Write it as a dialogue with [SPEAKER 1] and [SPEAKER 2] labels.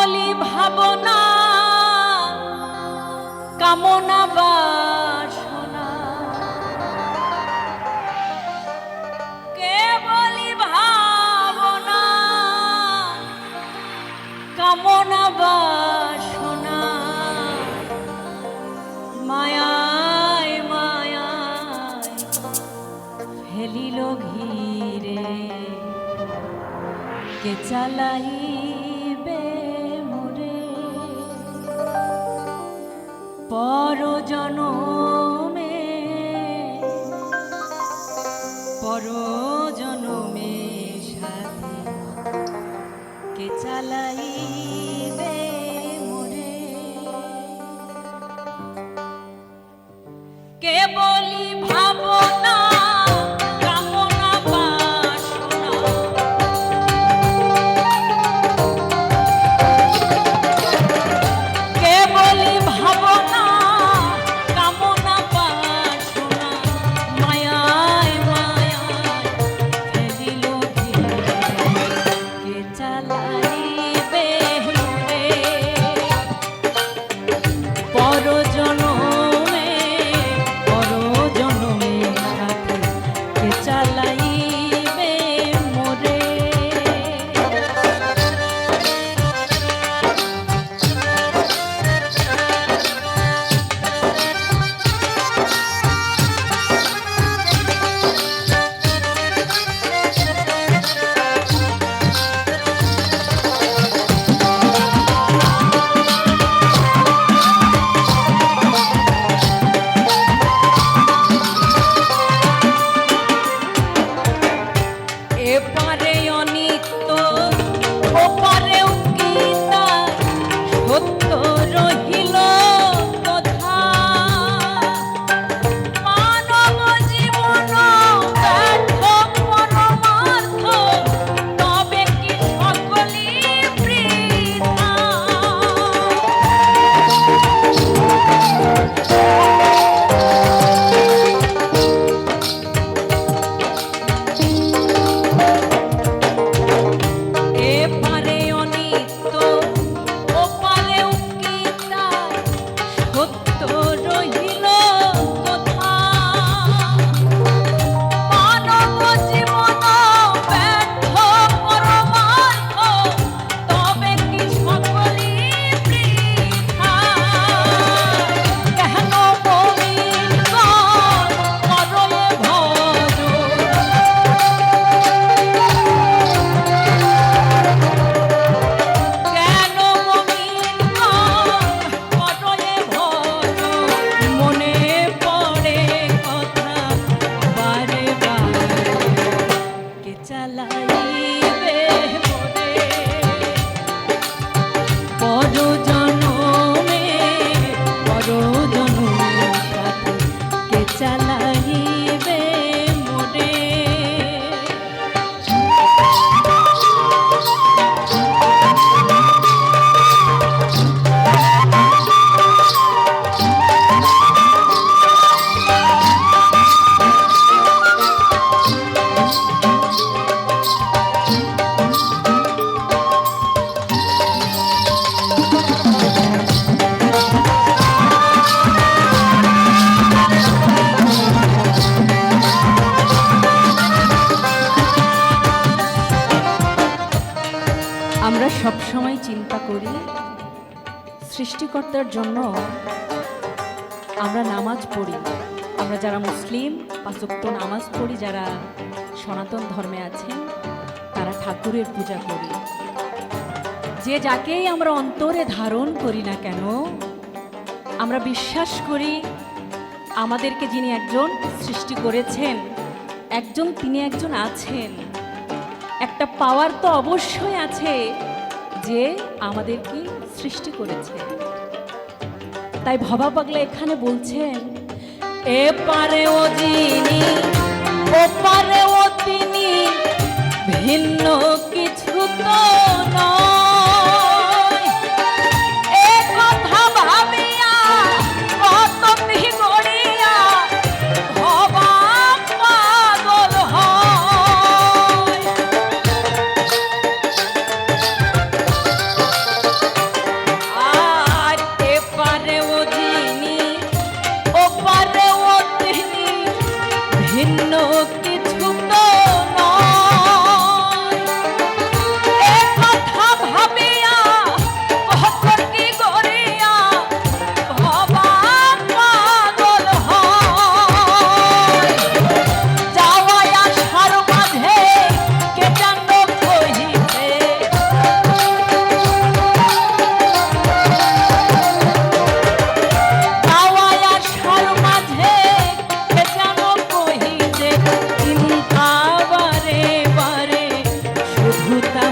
[SPEAKER 1] বলি ভাবনা কামনা বাসনা, কে বলি ভাবনা কামনা বাসনা, মায়ায় মায়ায় ফেলিল ঘিরে, কে চালাইবে মোরে পর জনমে, পর জনমে সাথে কে চালাইবে মোরে, কে বলি ভাবনা আমরা সবসময় চিন্তা করি সৃষ্টিকর্তার জন্য আমরা নামাজ পড়ি, আমরা যারা মুসলিম ৫ ওয়াক্ত নামাজ পড়ি, যারা সনাতন ধর্মে আছেন তারা ঠাকুরের পূজা করি। যে যাকেই আমরা অন্তরে ধারণ করি না কেন, আমরা বিশ্বাস করি আমাদেরকে যিনি একজন সৃষ্টি করেছেন, তিনি একজন আছেন। একটা পাওয়ার তো অবশ্যই আছে যে আমাদেরকে সৃষ্টি করেছে। তাই ভবা পাগলা এখানে বলছেন, এপারে ও যিনি ওপারে ও তিনি, ভিন্ন কিছু তো নয়। এ কথা ভাবিয়া কত গড়িয়া ভবা পাগল হয়। প্রভু